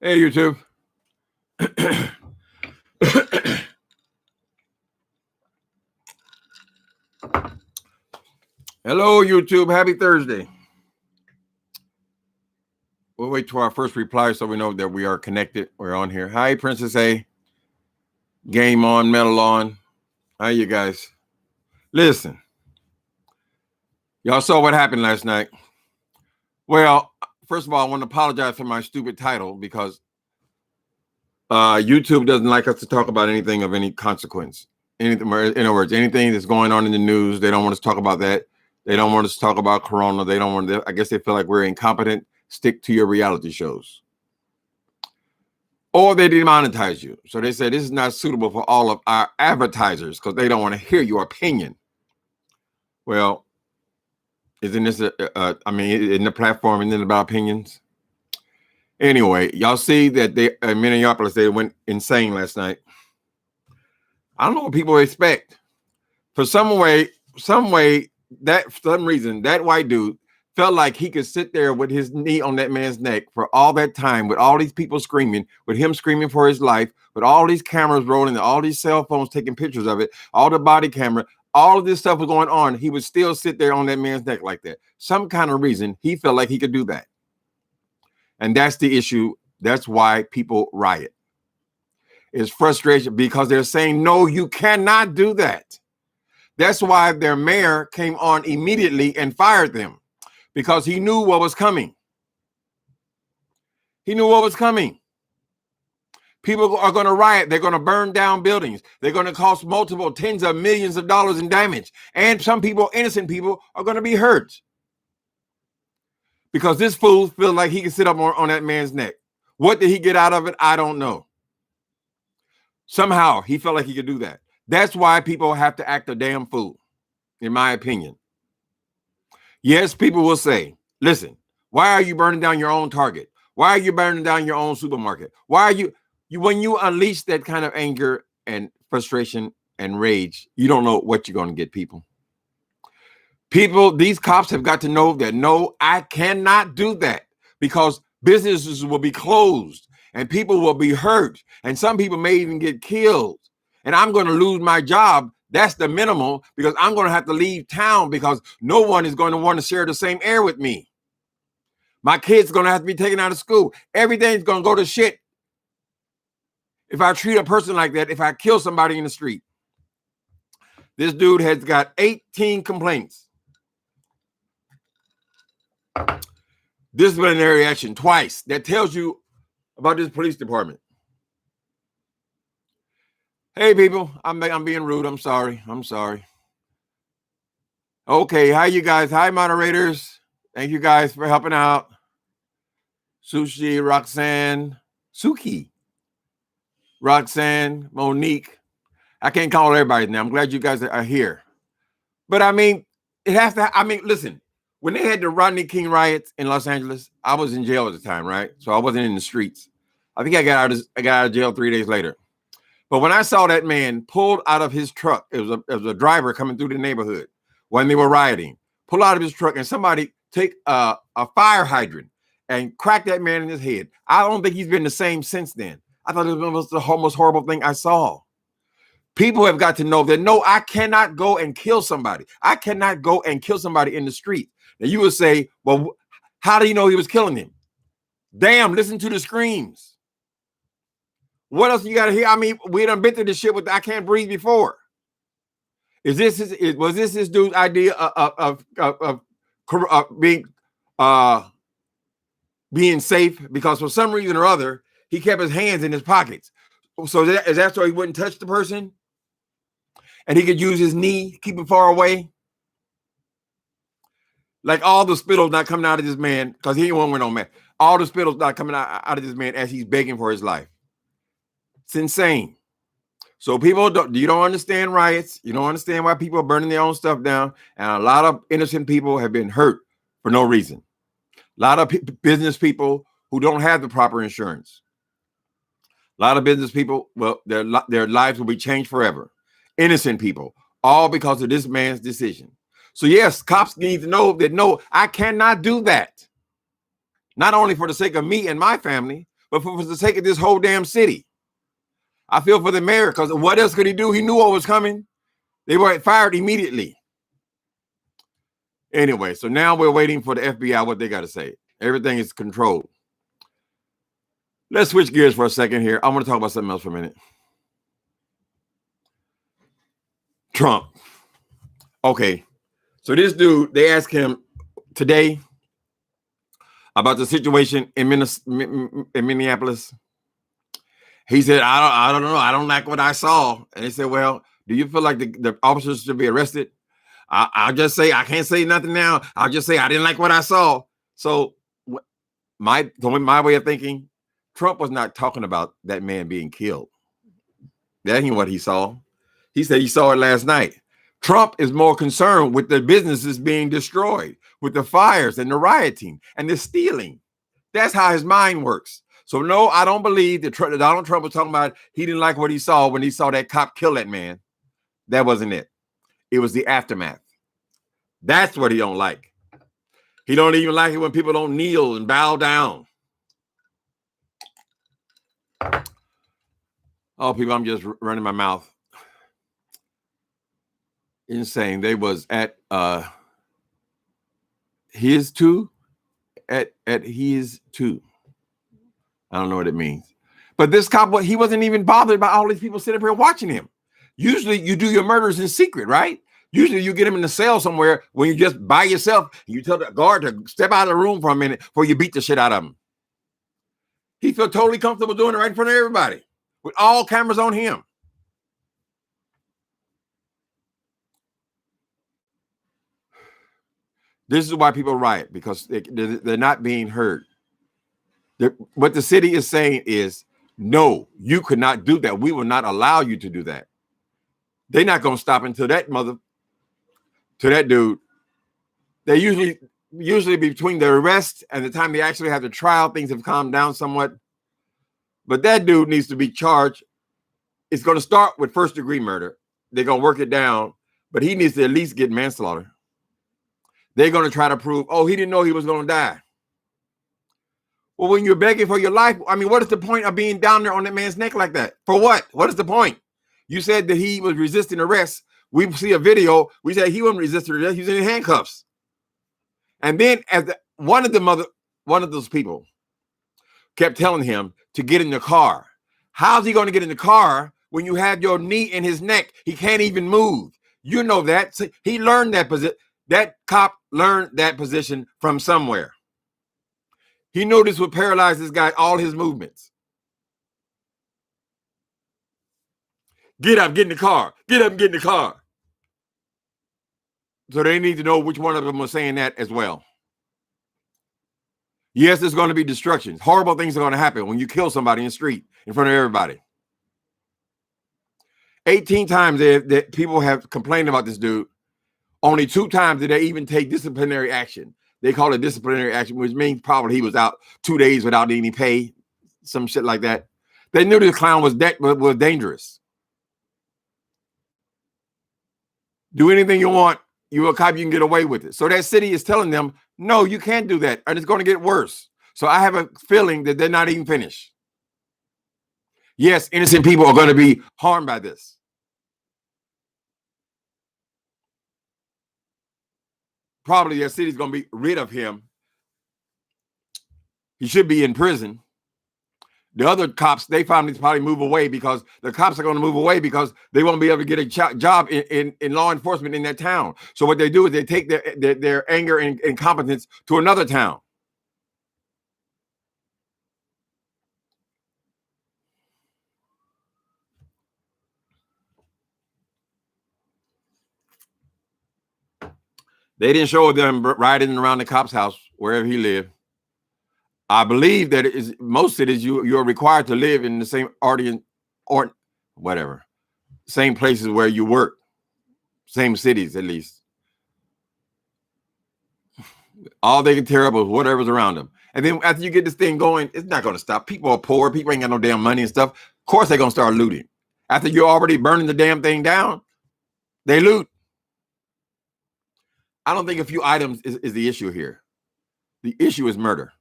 Hey, YouTube. Hello, YouTube. Happy Thursday. We'll wait till our first reply so we know that we are connected. We're on here. Hi, Princess A. Game on, metal on. How you guys? Listen, y'all saw what happened last night. Well, first of all, I want to apologize for my stupid title because YouTube doesn't like us to talk about anything of any consequence. Anything, in other words, anything that's going on in the news, they don't want us to talk about that. They don't want us to talk about Corona. They don't want to, I guess they feel like we're incompetent. Stick to your reality shows. Or they demonetize you. So they say this is not suitable for all of our advertisers because they don't want to hear your opinion. Well, isn't this in the platform, isn't it about opinions? Anyway, y'all see that they in Minneapolis, they went insane last night. I don't know what people expect. For some reason, that white dude felt like he could sit there with his knee on that man's neck for all that time, with all these people screaming, with him screaming for his life, with all these cameras rolling, all these cell phones taking pictures of it, all the body camera, all of this stuff was going on. He would still sit there on that man's neck like that. Some kind of reason he felt like he could do that. And that's the issue. That's why people riot. It's frustration because they're saying, no, you cannot do that. That's why their mayor came on immediately and fired them because he knew what was coming. He knew what was coming. People are going to riot. They're going to burn down buildings. They're going to cost multiple tens of millions of dollars in damage. And some people, innocent people, are going to be hurt. Because this fool feels like he can sit up on that man's neck. What did he get out of it? I don't know. Somehow he felt like he could do that. That's why people have to act a damn fool, in my opinion. Yes, people will say, listen, why are you burning down your own Target? Why are you burning down your own supermarket? Why are you when you unleash that kind of anger and frustration and rage, you don't know what you're going to get, people. People, these cops have got to know that, no, I cannot do that because businesses will be closed and people will be hurt. And some people may even get killed. And I'm going to lose my job. That's the minimal because I'm going to have to leave town because no one is going to want to share the same air with me. My kids are going to have to be taken out of school. Everything's going to go to shit if I treat a person like that, if I kill somebody in the street. This dude has got 18 complaints. Disciplinary action twice. That tells you about this police department. Hey, people, I'm being rude. I'm sorry. Okay, hi, you guys. Hi, moderators. Thank you guys for helping out. Sushi, Roxanne, Suki, Roxanne, Monique. I can't call everybody now. I'm glad you guys are here. But I mean, it has to. I mean, listen. When they had the Rodney King riots in Los Angeles, I was in jail at the time, right? So I wasn't in the streets. I think I got out of jail 3 days later. But when I saw that man pulled out of his truck, it was a driver coming through the neighborhood when they were rioting, pull out of his truck and somebody take a fire hydrant and crack that man in his head. I don't think he's been the same since then. I thought it was the most horrible thing I saw. People have got to know that, no, I cannot go and kill somebody. I cannot go and kill somebody in the street. Now you would say, well, how do you know he was killing him? Damn, listen to the screams. What else you got to hear? I mean, we done been through this shit with I can't breathe before. Was this this dude's idea of being safe? Because for some reason or other, he kept his hands in his pockets. So is that so he wouldn't touch the person? And he could use his knee, keep it far away? Like all the spittle's not coming out of this man, because he ain't one with no man. All the spittle's not coming out of this man as he's begging for his life. It's insane. So people you don't understand riots. You don't understand why people are burning their own stuff down. And a lot of innocent people have been hurt for no reason. A lot of business people who don't have the proper insurance. A lot of business people, well, their lives will be changed forever. Innocent people, all because of this man's decision. So yes, cops need to know that, no, I cannot do that. Not only for the sake of me and my family, but for the sake of this whole damn city. I feel for the mayor, because what else could he do? He knew what was coming. They were fired immediately. Anyway, so now we're waiting for the FBI, what they got to say. Everything is controlled. Let's switch gears for a second here. I want to talk about something else for a minute. Trump. Okay, so this dude, they asked him today about the situation in Minneapolis. He said, I don't know. I don't like what I saw. And they said, well, do you feel like the officers should be arrested? I'll just say, I can't say nothing now. I'll just say, I didn't like what I saw. So my way of thinking, Trump was not talking about that man being killed. That ain't what he saw. He said he saw it last night. Trump is more concerned with the businesses being destroyed, with the fires and the rioting and the stealing. That's how his mind works. So no, I don't believe that Donald Trump was talking about he didn't like what he saw when he saw that cop kill that man. That wasn't it. It was the aftermath. That's what he don't like. He don't even like it when people don't kneel and bow down. Oh, people, I'm just running my mouth. Insane. They was at his two. At his two. I don't know what it means. But this cop, he wasn't even bothered by all these people sitting up here watching him. Usually you do your murders in secret, right? Usually you get him in the cell somewhere when you just by yourself. You tell the guard to step out of the room for a minute before you beat the shit out of him. He felt totally comfortable doing it right in front of everybody with all cameras on him. This is why people riot, because they're not being heard. What the city is saying is, no, you could not do that. We will not allow you to do that. They're not going to stop until that dude. They usually between the arrest and the time they actually have the trial, things have calmed down somewhat. But that dude needs to be charged. It's going to start with first-degree murder. They're going to work it down, but he needs to at least get manslaughter. They're going to try to prove, oh, he didn't know he was going to die. Well, when you're begging for your life, I mean, what is the point of being down there on that man's neck like that? For what? What is the point? You said that he was resisting arrest. We see a video. We said he wasn't resisting arrest. He was in handcuffs. And then one of those people kept telling him to get in the car. How's he going to get in the car when you have your knee in his neck? He can't even move. You know that. So he learned that position. That cop learned that position from somewhere. He knew this would paralyze this guy, all his movements. Get up, get in the car. Get up and get in the car. So they need to know which one of them was saying that as well. Yes, there's going to be destruction. Horrible things are going to happen when you kill somebody in the street in front of everybody. 18 times that people have complained about this dude. Only 2 times did they even take disciplinary action. They call it disciplinary action, which means probably he was out 2 days without any pay, some shit like that. They knew this clown was dangerous. Do anything you want. You're a cop, you can get away with it. So that city is telling them, no, you can't do that, and it's going to get worse. So I have a feeling that they're not even finished. Yes, innocent people are going to be harmed by this. Probably their city's going to be rid of him. He should be in prison. The other cops, they finally probably move away because the cops are going to move away because they won't be able to get a job in law enforcement in that town. So what they do is they take their anger and incompetence to another town. They didn't show them riding around the cop's house wherever he lived. I believe that most cities you're required to live in the same audience or whatever, same places where you work, same cities at least. All they can tear up is whatever's around them. And then after you get this thing going, it's not going to stop. People are poor. People ain't got no damn money and stuff. Of course they're going to start looting. After you're already burning the damn thing down, they loot. I don't think a few items is the issue here. The issue is murder.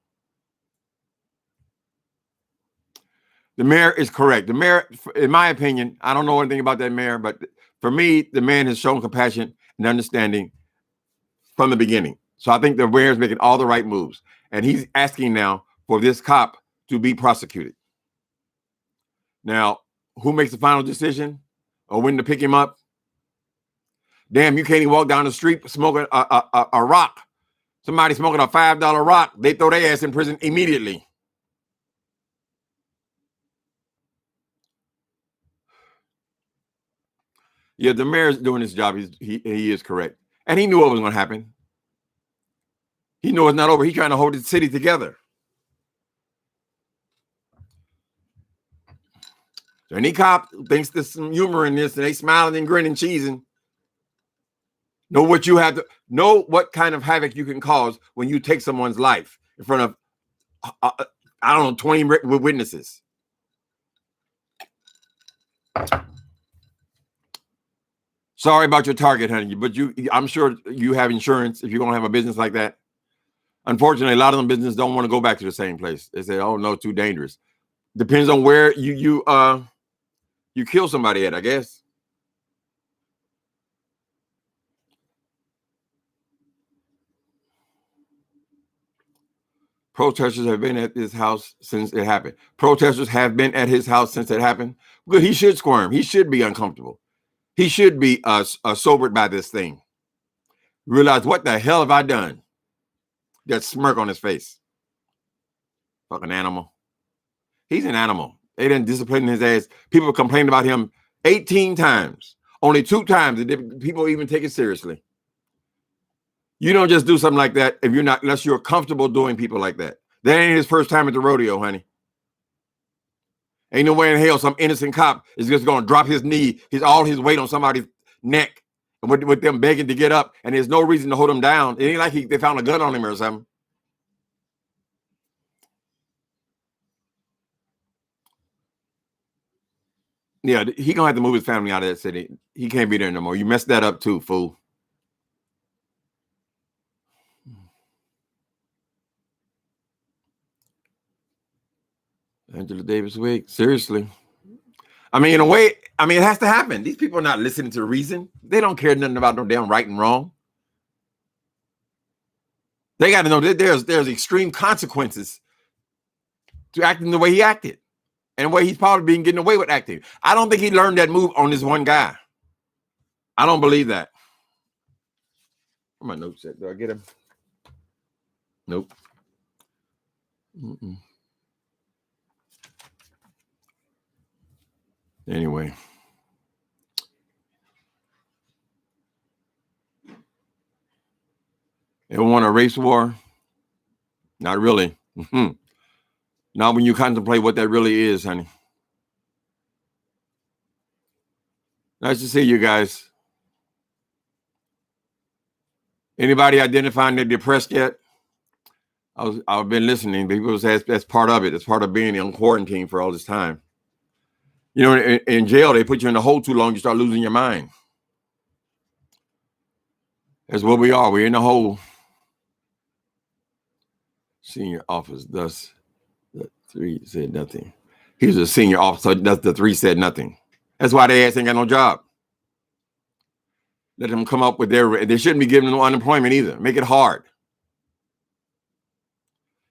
The mayor is correct. The mayor, in my opinion, I don't know anything about that mayor, but for me, the man has shown compassion and understanding from the beginning. So I think the mayor is making all the right moves. And he's asking now for this cop to be prosecuted. Now, who makes the final decision or when to pick him up? Damn, you can't even walk down the street smoking a rock. Somebody smoking a $5 rock, they throw their ass in prison immediately. Yeah, the mayor's doing his job. He is correct. And he knew what was going to happen. He knew it's not over. He's trying to hold the city together. So any cop thinks there's some humor in this and they smiling and grinning, cheesing. Know what you have to know, what kind of havoc you can cause when you take someone's life in front of, I don't know, 20 witnesses. Sorry about your target, honey, but I'm sure you have insurance if you're going to have a business like that. Unfortunately, a lot of them businesses don't want to go back to the same place. They say, oh, no, too dangerous. Depends on where you kill somebody at, I guess. Protesters have been at his house since it happened. Protesters have been at his house since it happened. Good, he should squirm. He should be uncomfortable. He should be sobered by this thing. Realize, what the hell have I done? That smirk on his face. Fucking animal. He's an animal. They didn't discipline his ass. People complained about him 18 times. Only 2 times did people even take it seriously. You don't just do something like that if you're not, unless you're comfortable doing people like that. That ain't his first time at the rodeo, honey. Ain't no way in hell some innocent cop is just going to drop his knee, all his weight on somebody's neck, and with them begging to get up, and there's no reason to hold him down. It ain't like they found a gun on him or something. Yeah, he gonna have to move his family out of that city. He can't be there no more. You messed that up too, fool. Angela Davis wig, seriously. I mean, in a way, it has to happen. These people are not listening to reason. They don't care nothing about no damn right and wrong. They got to know that there's extreme consequences to acting the way he acted, and the way he's probably been getting away with acting. I don't think he learned that move on this one guy. I don't believe that. Where my notes at? Do I get him? Nope. Mm-mm. Anyway. Ever want a race war? Not really. Not when you contemplate what that really is, honey. Nice to see you guys. Anybody identifying they're depressed yet? I've been listening. People say that's part of it. It's part of being in quarantine for all this time. You know, in jail, they put you in the hole too long, you start losing your mind. That's what we are. We're in the hole. Senior officer, thus the 3 said nothing. He was a senior officer, thus the 3 said nothing. That's why they ass ain't got no job. Let them come up with they shouldn't be giving them no unemployment either. Make it hard.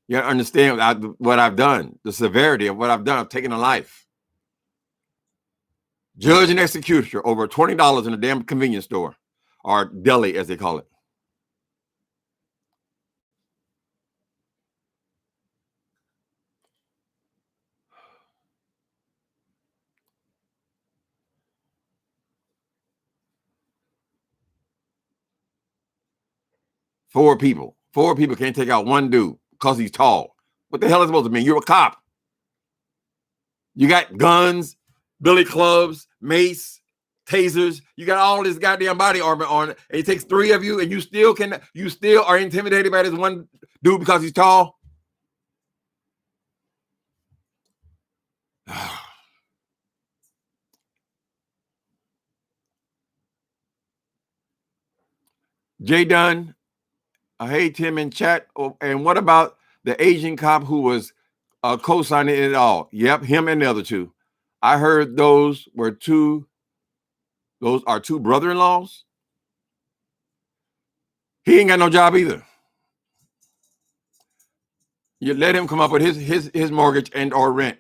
You gotta understand what I've done, the severity of what I've done. I've taken a life. Judge and executioner over $20 in a damn convenience store, or deli as they call it. Four people can't take out one dude because he's tall. What the hell is it supposed to mean? You're a cop. You got guns, billy clubs, mace, tasers. You got all this goddamn body armor on, and it takes 3 of you, and you still are intimidated by this one dude because he's tall. Jay Dunn, hey Tim in chat. Oh, and what about the Asian cop who was co-signing it all. Yep, him and the other two. I heard those are two brother-in-laws. He ain't got no job either. You let him come up with his mortgage and or rent.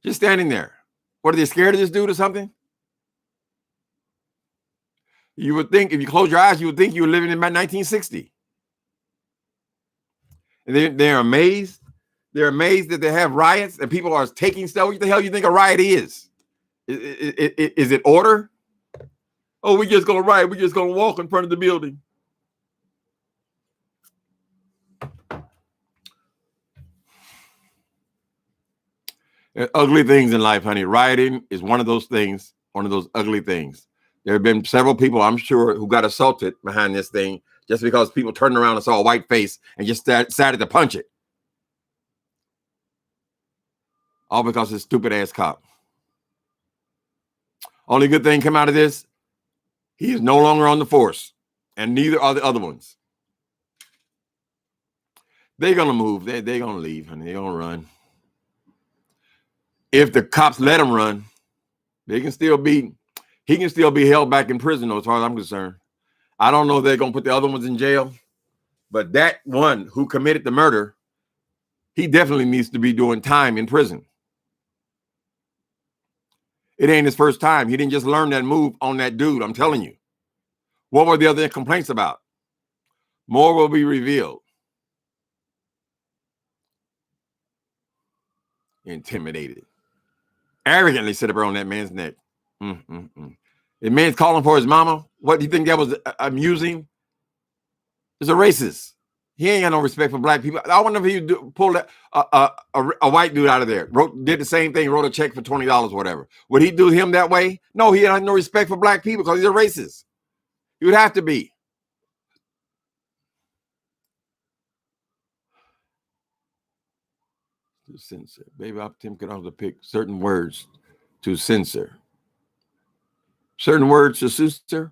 Just standing there. What, are they scared of this dude or something? You would think, if you close your eyes, you would think you were living in about 1960. And they're amazed. They're amazed that they have riots and people are taking stuff. What the hell you think a riot is? Is it order? Oh, we're just going to riot. We're just going to walk in front of the building. There are ugly things in life, honey. Rioting is one of those things, one of those ugly things. There have been several people, I'm sure, who got assaulted behind this thing just because people turned around and saw a white face and just decided to punch it. All because of this stupid ass cop. Only good thing come out of this, he is no longer on the force, and neither are the other ones. They're going to move. They're going to leave, honey. They're going to run. If the cops let him run, he can still be held back in prison, though, as far as I'm concerned. I don't know if they're going to put the other ones in jail, but that one who committed the murder, he definitely needs to be doing time in prison. It ain't his first time. He didn't just learn that move on that dude. I'm telling you. What were the other complaints about? More will be revealed. Intimidated. Arrogantly sit up on that man's neck. The man's calling for his mama. What do you think that was amusing? It's a racist. He ain't got no respect for black people. I wonder if he pulled a white dude out of there. Did the same thing, wrote a check for $20 or whatever. Would he do him that way? No, he has no respect for black people because he's a racist. He would have to be. To censor. Baby, Tim could also pick certain words to censor. Certain words to censor.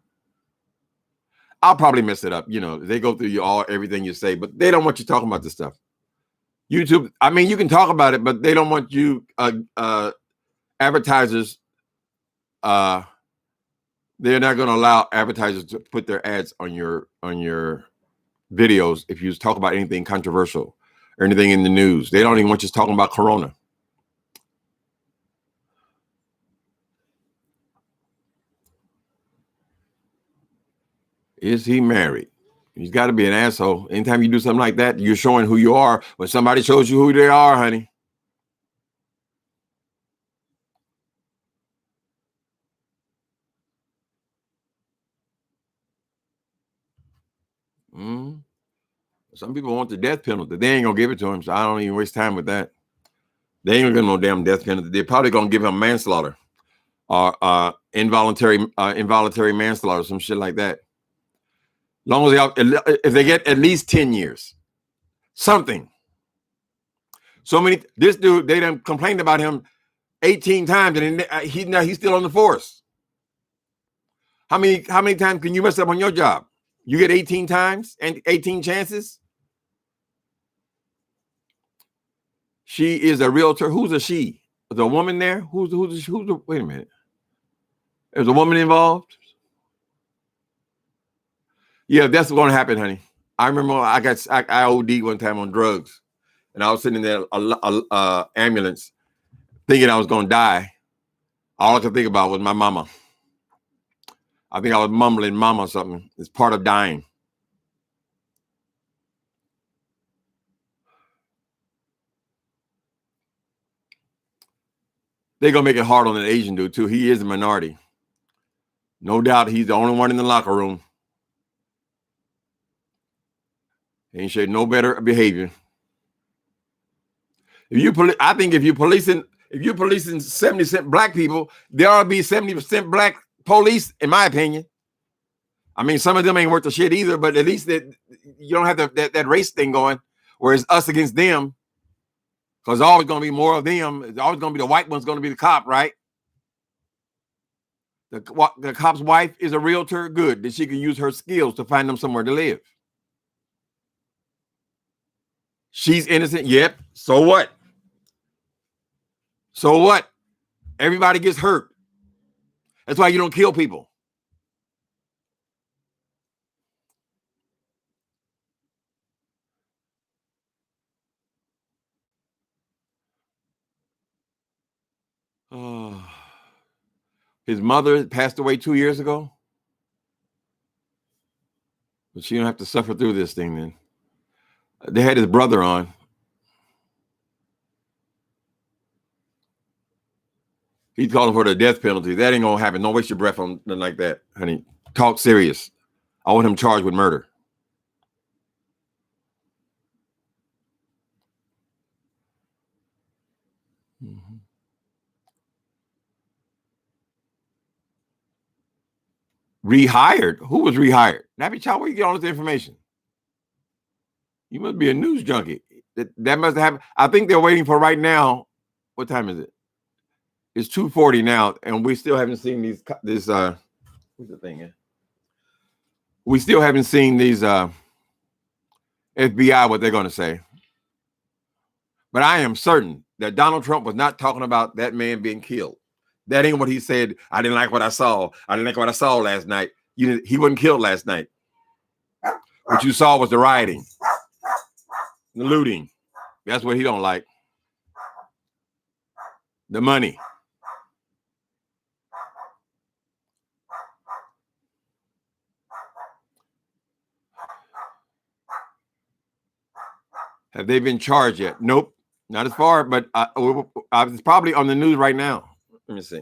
I'll probably mess it up. You know, they go through everything you say, but they don't want you talking about this stuff. YouTube, I mean, you can talk about it, but they don't want you advertisers. They're not going to allow advertisers to put their ads on your videos if you talk about anything controversial or anything in the news. They don't even want you talking about Corona. Is he married? He's got to be an asshole. Anytime you do something like that, you're showing who you are. When somebody shows you who they are, honey. Some people want the death penalty. They ain't going to give it to him, so I don't even waste time with that. They ain't going to give him no damn death penalty. They're probably going to give him manslaughter or involuntary manslaughter, some shit like that. Long as if they get at least 10 years, something. This dude, they done complained about him 18 times, and he's still on the force. How many times can you mess up on your job? You get 18 times and 18 chances. She is a realtor. Who's a she? Is a woman there? Who's the? Wait a minute. There's a woman involved. Yeah, that's what's going to happen, honey. I remember I OD'd one time on drugs, and I was sitting in that ambulance thinking I was going to die. All I could think about was my mama. I think I was mumbling mama or something. It's part of dying. They're going to make it hard on an Asian dude, too. He is a minority. No doubt he's the only one in the locker room. He ain't showed no better behavior. I think if you're policing 70% black people, there ought to be 70% black police, in my opinion. I mean, some of them ain't worth the shit either, but at least that you don't have that race thing going, where it's us against them. Because always going to be more of them. It's always going to be the white one's going to be the cop, right? The cop's wife is a realtor. Good. That she can use her skills to find them somewhere to live. She's innocent. Yep. So what? So what? Everybody gets hurt. That's why you don't kill people. Oh. His mother passed away 2 years ago. But she don't have to suffer through this thing then. They had his brother on. He's calling for the death penalty. That ain't gonna happen. Don't waste your breath on nothing like that, honey. Talk serious. I want him charged with murder. Mm-hmm. Rehired? Who was rehired? Nappy Chow, where you get all this information? You must be a news junkie. That must have happened. I think they're waiting for right now. What time is it? It's 2:40 now, and we still haven't seen these. What's the thing? Yeah? We still haven't seen these FBI what they're going to say. But I am certain that Donald Trump was not talking about that man being killed. That ain't what he said. I didn't like what I saw. I didn't like what I saw last night. He wasn't killed last night. What you saw was the rioting, the looting. That's what he don't like. The money. Have they been charged yet? Nope. Not as far, but it's probably on the news right now. Let me see.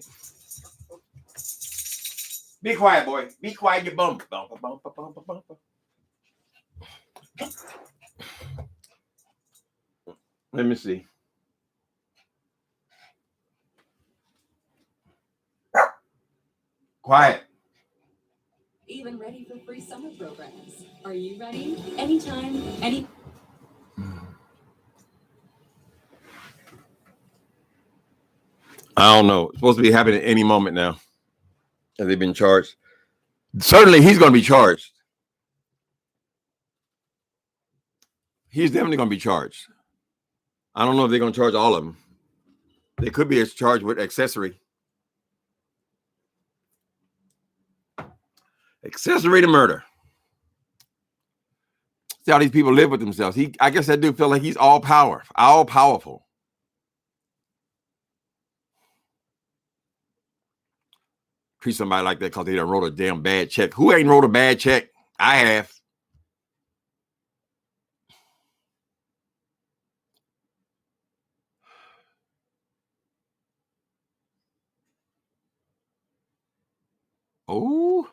Be quiet, boy. Be quiet, you bum. Let me see. Quiet. Even ready for free summer programs. Are you ready? Anytime, any. I don't know. It's supposed to be happening any moment now. Have they been charged? Certainly, he's going to be charged. He's definitely going to be charged. I don't know if they're going to charge all of them. They could be charged with accessory. Accessory to murder. See how these people live with themselves. I guess that dude feel like he's all powerful. Treat somebody like that because they done wrote a damn bad check. Who ain't wrote a bad check? I have. Oh.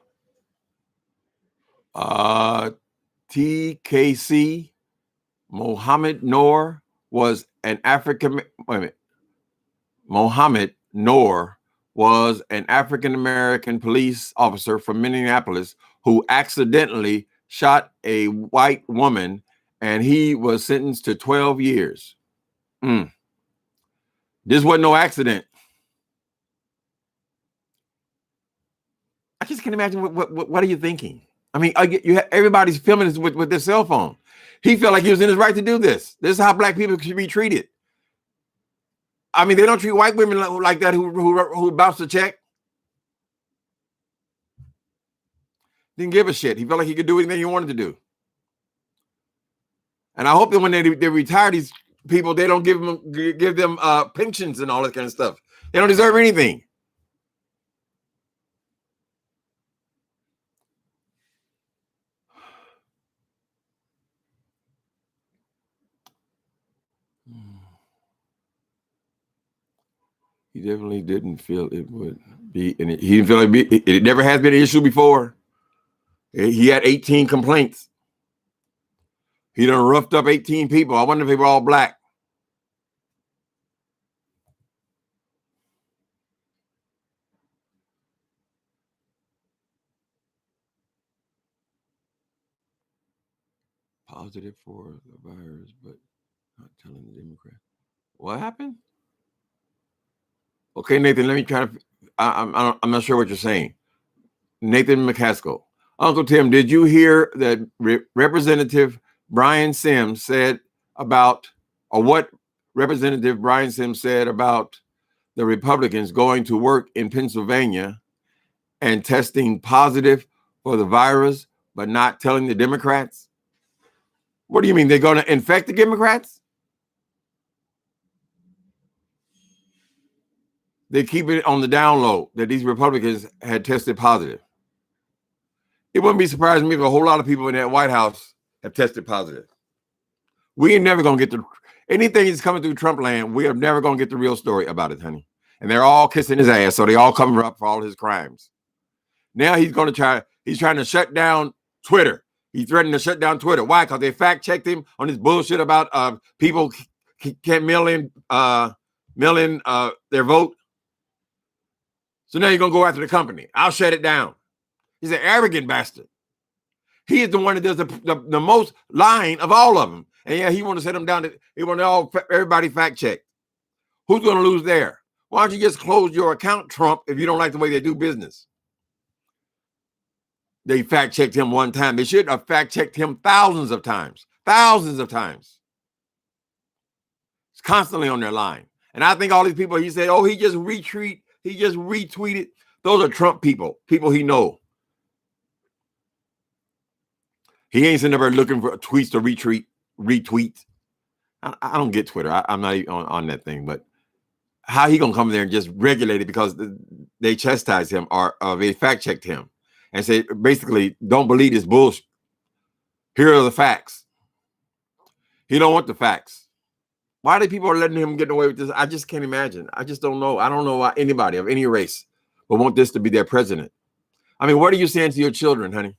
TKC Mohammed Noor was an African. Wait a minute. Mohammed Noor was an African-American police officer from Minneapolis who accidentally shot a white woman, and he was sentenced to 12 years. This wasn't no accident. I just can't imagine what are you thinking? I mean, everybody's filming this with their cell phone. He felt like he was in his right to do this. This is how black people should be treated. I mean, they don't treat white women like that who bounce a check. Didn't give a shit. He felt like he could do anything he wanted to do. And I hope that when they retire these people, they don't give them pensions and all that kind of stuff. They don't deserve anything. He definitely didn't feel it would be, and he didn't feel like it never has been an issue before. He had 18 complaints. He done roughed up 18 people. I wonder if they were all black. Positive for the virus, but not telling the Democrat. What happened? Okay, Nathan, let me try to. I'm not sure what you're saying. Nathan McCaskill. Uncle Tim, did you hear that Representative Brian Sims said about, or what Representative Brian Sims said about the Republicans going to work in Pennsylvania and testing positive for the virus, but not telling the Democrats? What do you mean? They're going to infect the Democrats? They keep it on the down low that these Republicans had tested positive. It wouldn't be surprising me if a whole lot of people in that White House have tested positive. We ain't never going to get anything that's coming through Trump land. We are never going to get the real story about it, honey. And they're all kissing his ass, so they all cover up for all his crimes. Now he's trying to shut down Twitter. He threatened to shut down Twitter. Why? Because they fact-checked him on this bullshit about people can't mail in their vote. So now you're going to go after the company. I'll shut it down. He's an arrogant bastard. He is the one that does the most lying of all of them. And yeah, he want to set them down. He want everybody fact-checked. Who's going to lose there? Why don't you just close your account, Trump, if you don't like the way they do business? They fact-checked him one time. They should have fact-checked him thousands of times. Thousands of times. It's constantly on their line. And I think all these people, he said, oh, he just retweeted. Those are Trump people he know. He ain't sitting there looking for tweets to retweet. I don't get Twitter. I'm not even on that thing. But how he going to come there and just regulate it because they chastised him or they fact-checked him and say, basically, don't believe this bullshit. Here are the facts. He don't want the facts. Why do people are letting him get away with this? I just can't imagine. I just don't know. I don't know why anybody of any race would want this to be their president. I mean, what are you saying to your children, honey?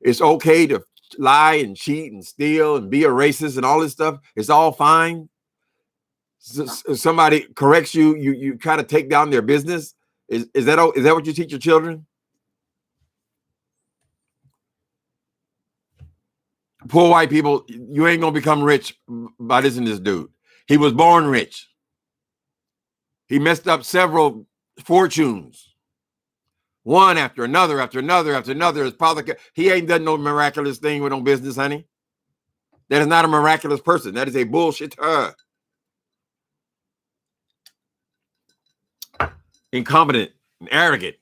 It's okay to lie and cheat and steal and be a racist and all this stuff. It's all fine. Somebody corrects you, you try to take down their business. Is that what you teach your children? Poor white people, you ain't gonna become rich by listening to this dude. He was born rich. He messed up several fortunes. One after another, after another, after another. His father, he ain't done no miraculous thing with no business, honey. That is not a miraculous person. That is a bullshitter. Incompetent and arrogant.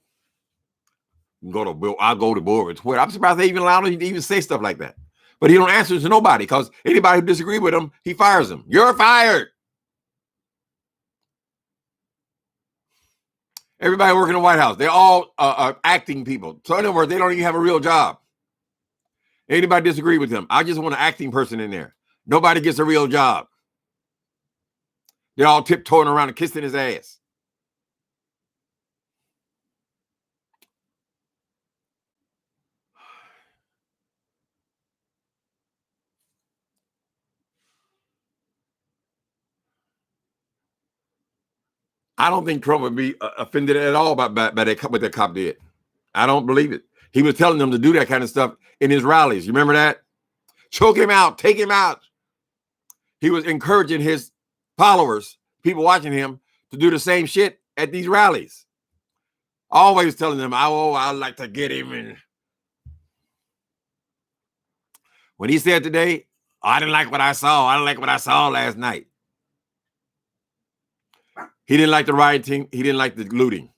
I'll go to board with Twitter. I'm surprised they even allowed him to even say stuff like that. But he don't answer to nobody because anybody who disagrees with him, he fires them. You're fired. Everybody working in the White House, they're all acting people. So in other words, they don't even have a real job. Anybody disagree with him? I just want an acting person in there. Nobody gets a real job. They're all tiptoeing around and kissing his ass. I don't think Trump would be offended at all by what that cop did. I don't believe it. He was telling them to do that kind of stuff in his rallies. You remember that? Choke him out. Take him out. He was encouraging his followers, people watching him, to do the same shit at these rallies. Always telling them, I'd like to get him. And when he said today, I didn't like what I saw. I didn't like what I saw last night. He didn't like the rioting. He didn't like the looting.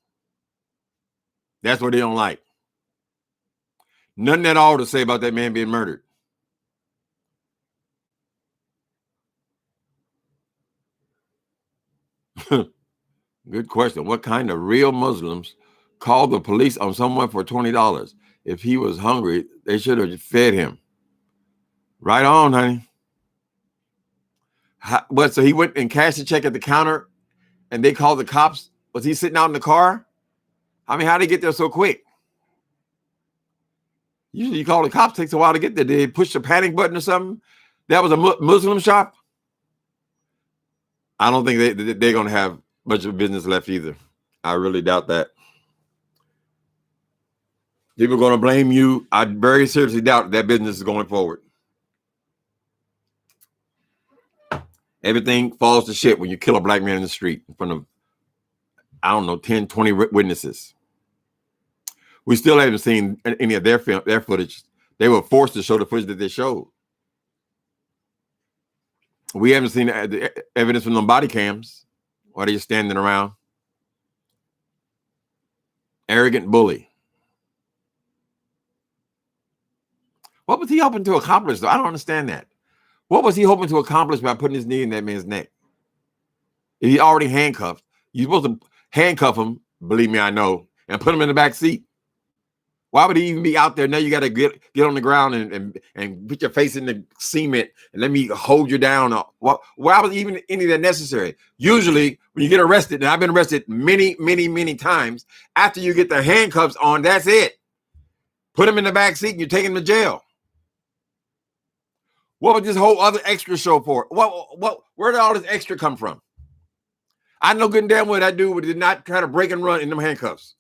That's what they don't like. Nothing at all to say about that man being murdered. Good question. What kind of real Muslims called the police on someone for $20? If he was hungry, they should have fed him. Right on, honey. So he went and cashed a check at the counter and they called the cops? Was he sitting out in the car? I mean, how did he get there so quick? Usually you call the cops, takes a while to get there. Did they push the panic button or something? That was a Muslim shop? I don't think they're going to have much of business left either. I really doubt that. People are going to blame you. I very seriously doubt that business is going forward. Everything falls to shit when you kill a black man in the street in front of, 10, 20 witnesses. We still haven't seen any of their footage. They were forced to show the footage that they showed. We haven't seen the evidence from them body cams. Why are you standing around? Arrogant bully. What was he hoping to accomplish, though? I don't understand that. What was he hoping to accomplish by putting his knee in that man's neck? If he already handcuffed, you're supposed to handcuff him, believe me, I know, and put him in the back seat. Why would he even be out there? Now you got to get on the ground and put your face in the cement and let me hold you down. Why was even any of that necessary? Usually when you get arrested, and I've been arrested many, many, many times, after you get the handcuffs on, that's it. Put him in the back seat and you take him to jail. What was this whole other extra show for? Where did all this extra come from? I know good and damn well that dude did not try to break and run in them handcuffs.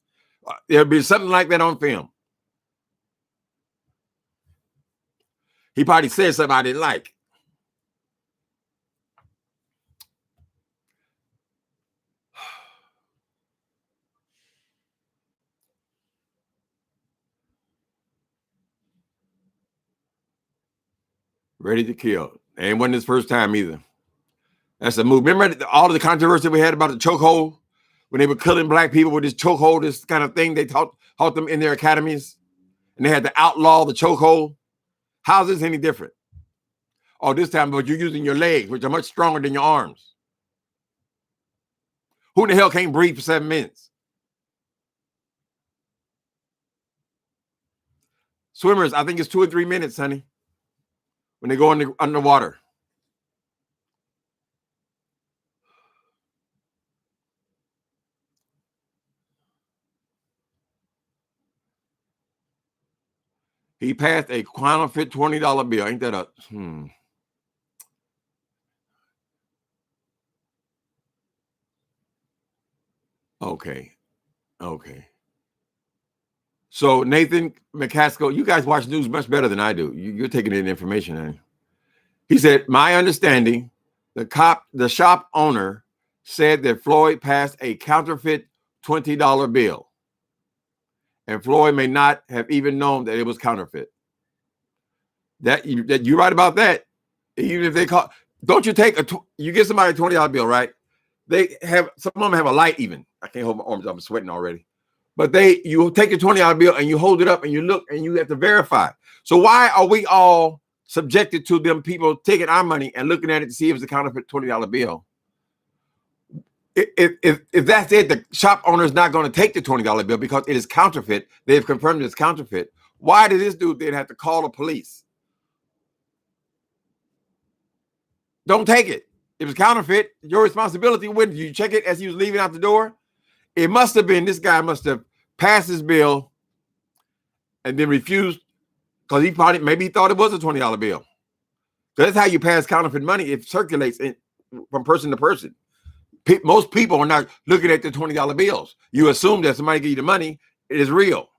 There'll be something like that on film. He probably said something I didn't like. Ready to kill. And it wasn't his first time either. That's a move. Remember all of the controversy we had about the chokehold? When they were killing black people with this chokehold, this kind of thing they taught them in their academies? And they had to outlaw the chokehold? How's this any different? Oh, this time, but you're using your legs, which are much stronger than your arms. Who in the hell can't breathe for 7 minutes? Swimmers, I think it's 2 or 3 minutes, honey, when they go underwater. He passed a counterfeit $20 bill. Ain't that a Okay. So Nathan McCaskill, you guys watch news much better than I do. You're taking in information, honey. He said, my understanding, the shop owner said that Floyd passed a counterfeit $20 bill. And Floyd may not have even known that it was counterfeit. That you're right about that. Even if they call, don't you take you get somebody a $20 bill, right? They have, some of them have a light even. I can't hold my arms, I'm sweating already. But you take a $20 bill and you hold it up and you look and you have to verify. So why are we all subjected to them people taking our money and looking at it to see if it's a counterfeit $20 bill? If that's it, the shop owner is not going to take the $20 bill because it is counterfeit. They've confirmed it's counterfeit. Why did this dude then have to call the police? Don't take it. It was counterfeit. Your responsibility. When did you check it as he was leaving out the door? It must have been, this guy must have passed his bill and then refused because maybe he thought it was a $20 bill. So that's how you pass counterfeit money. It circulates from person to person. Most people are not looking at the $20 bills. You assume that somebody gave you the money, it is real.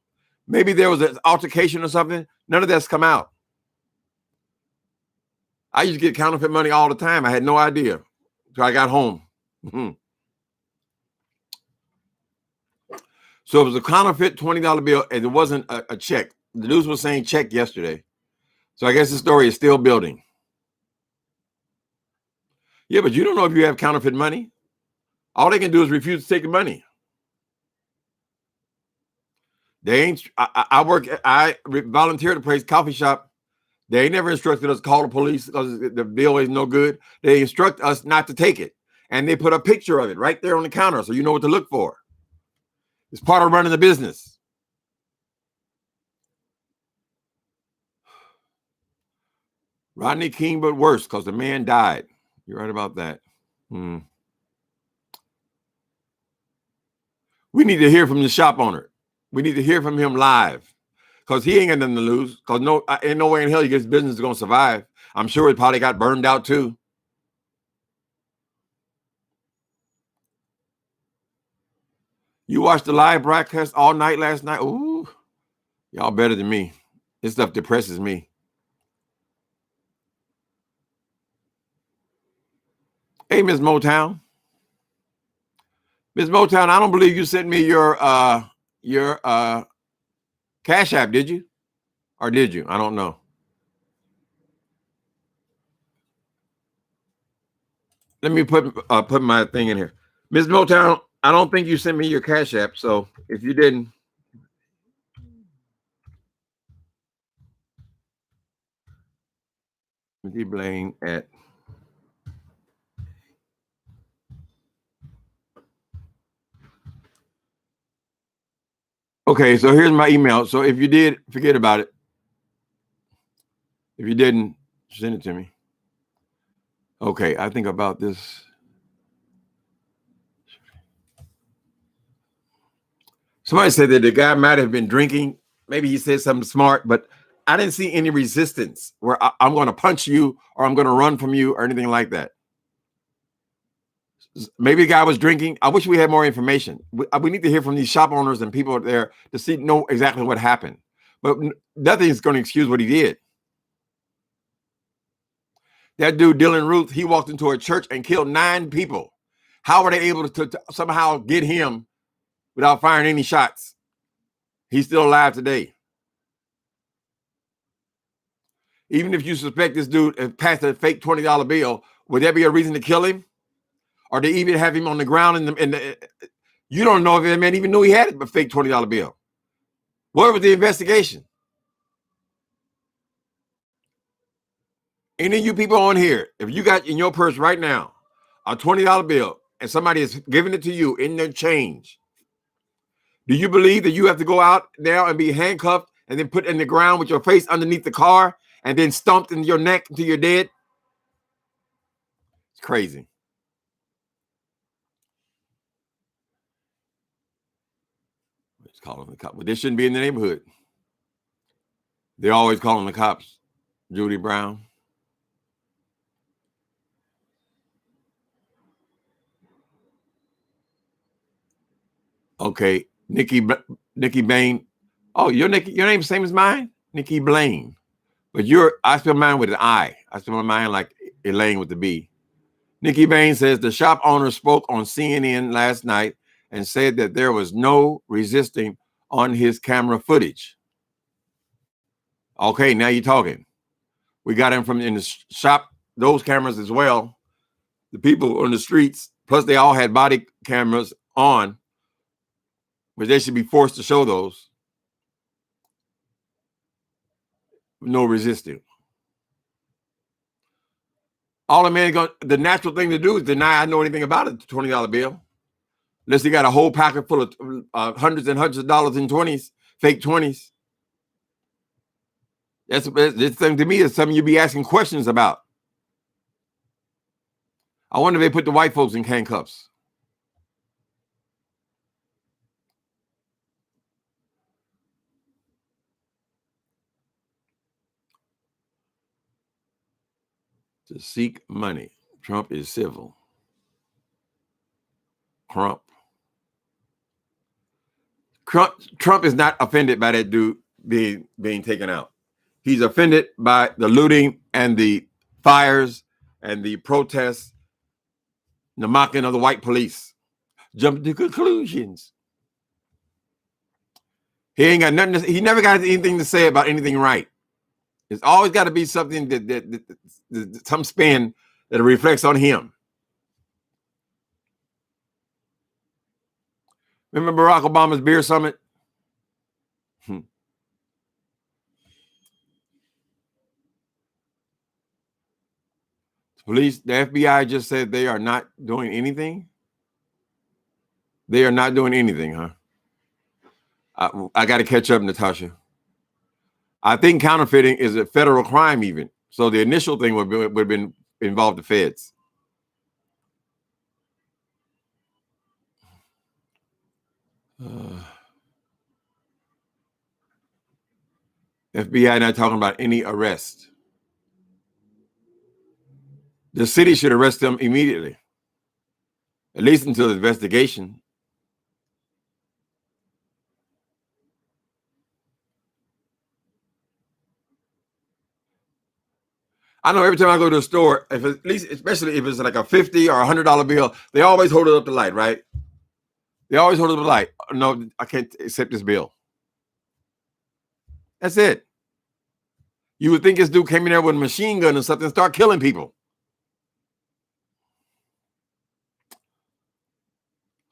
Maybe there was an altercation or something. None of that's come out. I used to get counterfeit money all the time. I had no idea until I got home. So it was a counterfeit $20 bill, and it wasn't a check. The news was saying check yesterday. So I guess the story is still building. Yeah, but you don't know if you have counterfeit money. All they can do is refuse to take the money. They ain't. I volunteered to praise coffee shop. They ain't never instructed us to call the police because the bill is no good. They instruct us not to take it. And they put a picture of it right there on the counter so you know what to look for. It's part of running the business. Rodney King, but worse because the man died. You're right about that. We need to hear from the shop owner. We need to hear from him live because he ain't got nothing to lose. Because ain't no way in hell you get his business is going to survive. I'm sure it probably got burned out too. You watched the live broadcast all night last night? Ooh, y'all better than me. This stuff depresses me. Hey, Miss Motown. Miss Motown, I don't believe you sent me your Cash App, did you? Or did you? I don't know. Let me put my thing in here. Ms. Motown, I don't think you sent me your Cash App. So if you didn't, Blaine at okay, so here's my email. So if you did, forget about it. If you didn't, send it to me. Okay, I think about this. Somebody said that the guy might have been drinking. Maybe he said something smart, but I didn't see any resistance where I'm going to punch you or I'm going to run from you or anything like that. Maybe the guy was drinking. I wish we had more information. We need to hear from these shop owners and people there to know exactly what happened. But nothing is going to excuse what he did. That dude, Dylan Ruth, he walked into a church and killed 9 people. How were they able to somehow get him without firing any shots? He's still alive today. Even if you suspect this dude passed a fake $20 bill, would there be a reason to kill him? Or they even have him on the ground you don't know if that man even knew he had a fake $20 bill. Where was the investigation? Any of you people on here, if you got in your purse right now a $20 bill and somebody is giving it to you in their change, do you believe that you have to go out now and be handcuffed and then put in the ground with your face underneath the car and then stomped in your neck until you're dead? It's crazy. It's calling the cops. But this shouldn't be in the neighborhood. They're always calling the cops. Judy Brown. Okay, Nikki Bain. Oh, your name's same as mine, Nikki Blaine. But I spell mine with an I. I spell mine like Elaine with the B. Nikki Bain says the shop owner spoke on CNN last night and said that there was no resisting on his camera footage. Okay, now you're talking. We got him from in the shop, those cameras as well. The people on the streets, plus they all had body cameras on, but they should be forced to show those. No resisting. All the man the natural thing to do is deny I know anything about it, $20 bill. Unless he got a whole pocket full of hundreds and hundreds of dollars in 20s, fake 20s. This thing to me is something you'd be asking questions about. I wonder if they put the white folks in handcuffs. To seek money. Trump is civil. Trump is not offended by that dude being taken out. He's offended by the looting and the fires and the protests, the mocking of the white police. Jumping to conclusions. He ain't got nothing. He never got anything to say about anything right. It's always got to be something that some spin that reflects on him. Remember Barack Obama's beer summit? Police, the FBI just said they are not doing anything. They are not doing anything, huh? I got to catch up, Natasha. I think counterfeiting is a federal crime even. So the initial thing would have been involved the feds. FBI not talking about any arrest. The city should arrest them immediately, at least until the investigation. I know every time I go to a store, especially if it's like a $50 or $100 bill, they always hold it up to light, right? They always hold it up to light. No, I can't accept this bill. That's it. You would think this dude came in there with a machine gun or something and start killing people.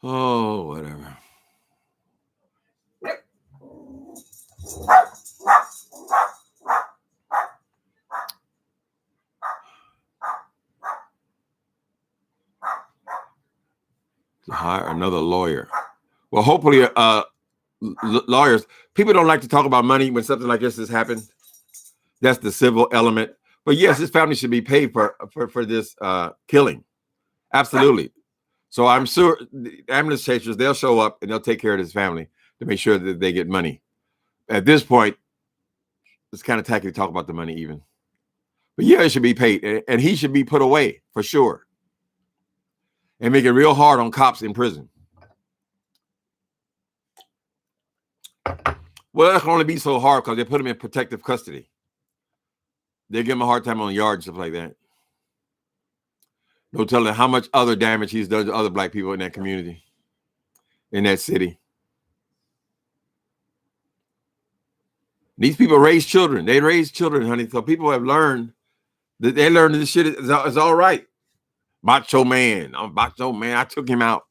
Oh, whatever. To hire another lawyer. Well, hopefully, lawyers, people don't like to talk about money when something like this has happened. That's the civil element. But yes, his family should be paid for this killing. Absolutely. So I'm sure the ambulance chasers, they'll show up and they'll take care of his family to make sure that they get money. At this point, it's kind of tacky to talk about the money even. But yeah, it should be paid. And he should be put away for sure. And make it real hard on cops in prison. Well, that can only be so hard because they put him in protective custody. They give him a hard time on yard and stuff like that. No telling how much other damage he's done to other black people in that community, in that city. These people raise children. They raise children, honey. So people have learned that this shit is all right. Macho man. I'm macho man. I took him out.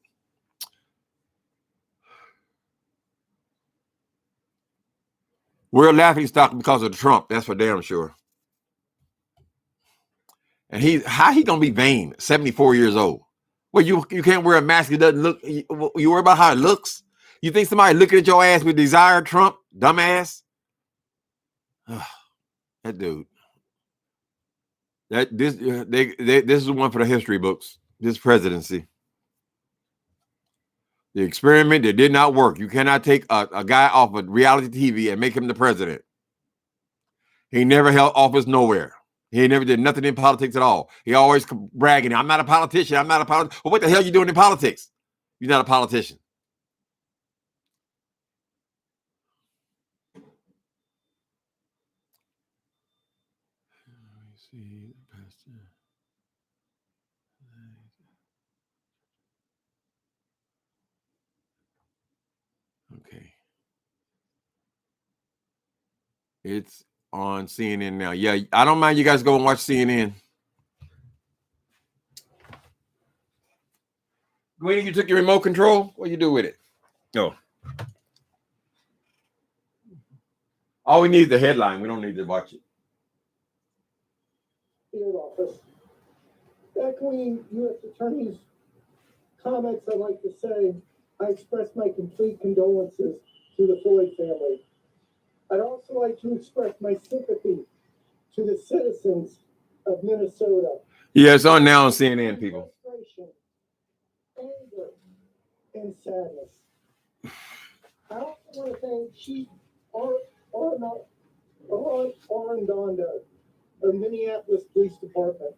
We're a laughing stock because of Trump. That's for damn sure. And how he gonna be vain? 74 years old. Well, you can't wear a mask. It doesn't look. You worry about how it looks. You think somebody looking at your ass with desire, Trump, dumbass? That dude. This is one for the history books. This presidency. The experiment that did not work. You cannot take a guy off of reality TV and make him the president. He never held office nowhere. He never did nothing in politics at all. He always bragging, I'm not a politician. I'm not a politician. Well, what the hell are you doing in politics? You're not a politician. Let me see. Okay. It's on CNN now. Yeah, I don't mind you guys go and watch CNN. Gwenny, you took your remote control? What do you do with it? Oh. All we need is the headline. We don't need to watch it. Field office. Echoing U.S. Attorney's comments, I'd like to say I express my complete condolences to the Floyd family. I'd also like to express my sympathy to the citizens of Minnesota. Yeah, it's on now on CNN, people. Frustration, anger, and sadness. I also want to thank Chief Arendonda of Minneapolis Police Department.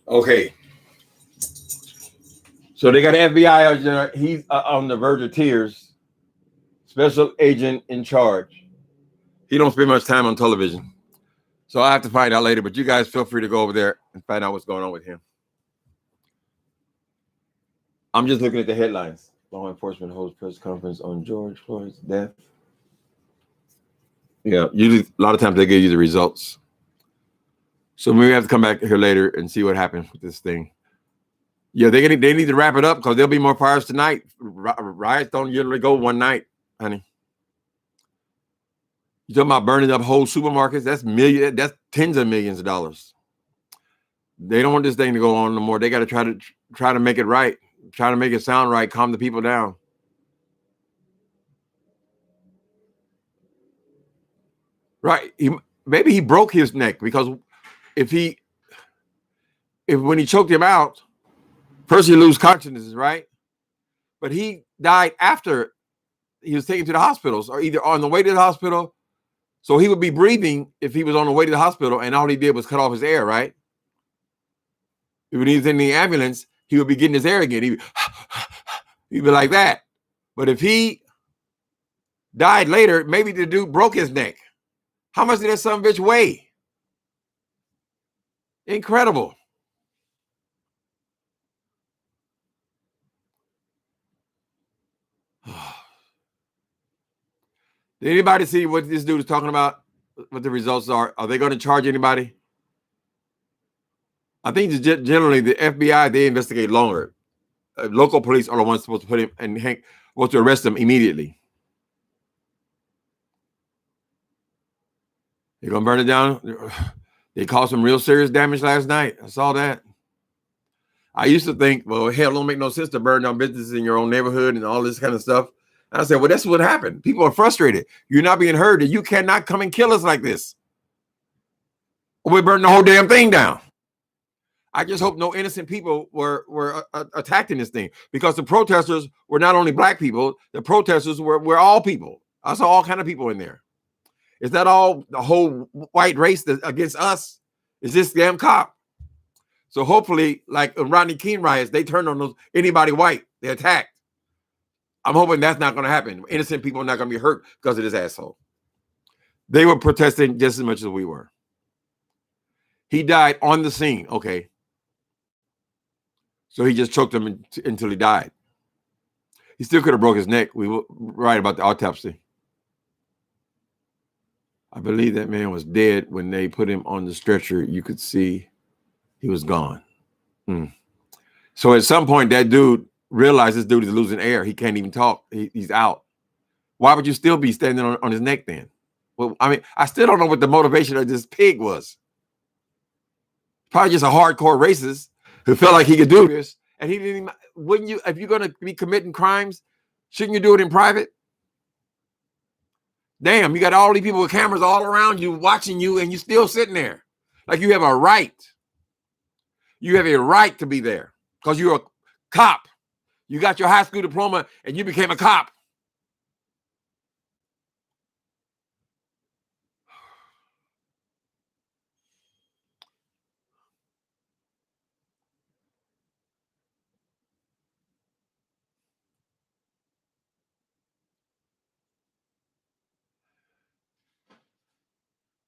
Okay. So they got an FBI out there. He's on the verge of tears. Special agent in charge. He don't spend much time on television. So I have to find out later, but you guys feel free to go over there and find out what's going on with him. I'm just looking at the headlines. Law enforcement holds press conference on George Floyd's death. Yeah, usually a lot of times they give you the results. So maybe we have to come back here later and see what happened with this thing. Yeah, they need to wrap it up because there'll be more fires tonight. Riots don't usually go one night, honey. You talking about burning up whole supermarkets? That's tens of millions of dollars. They don't want this thing to go on no more. They got to try to make it right, try to make it sound right, calm the people down. Right? Maybe he broke his neck because if when he choked him out, first you lose consciousness, right? But he died after he was taken to the hospitals, or either on the way to the hospital. So he would be breathing if he was on the way to the hospital, and all he did was cut off his air, right? If he was in the ambulance, he would be getting his air again. He'd be like that. But if he died later, maybe the dude broke his neck. How much did that son of a bitch weigh? Incredible. Did anybody see what this dude is talking about? What the results are? Are they going to charge anybody? I think generally the FBI, they investigate longer. local police are the ones supposed to put him and supposed to arrest him immediately. They're gonna burn it down. They caused some real serious damage last night. I saw that. I used to think, well, hell, don't make no sense to burn down businesses in your own neighborhood and all this kind of stuff. And I said, well, that's what happened. People are frustrated. You're not being heard, that you cannot come and kill us like this. We burned the whole damn thing down. I just hope no innocent people were attacked in this thing, because the protesters were not only black people, the protesters were all people. I saw all kind of people in there. Is that all the whole white race against us? Is this damn cop? So hopefully, like Rodney King riots, they turned on anybody white. They attacked. I'm hoping that's not going to happen. Innocent people are not going to be hurt because of this asshole. They were protesting just as much as we were. He died on the scene. Okay. So he just choked him until he died. He still could have broke his neck. We were right about the autopsy. I believe that man was dead when they put him on the stretcher. You could see he was gone. So at some point, that dude realized this dude is losing air. He can't even talk. He's out. Why would you still be standing on his neck then? Well, I mean, I still don't know what the motivation of this pig was. Probably just a hardcore racist who felt like he could do this. And he didn't even, wouldn't you, if you're going to be committing crimes, shouldn't you do it in private? Damn, you got all these people with cameras all around you watching you, and you're still sitting there. Like you have a right. You have a right to be there because you're a cop. You got your high school diploma and you became a cop.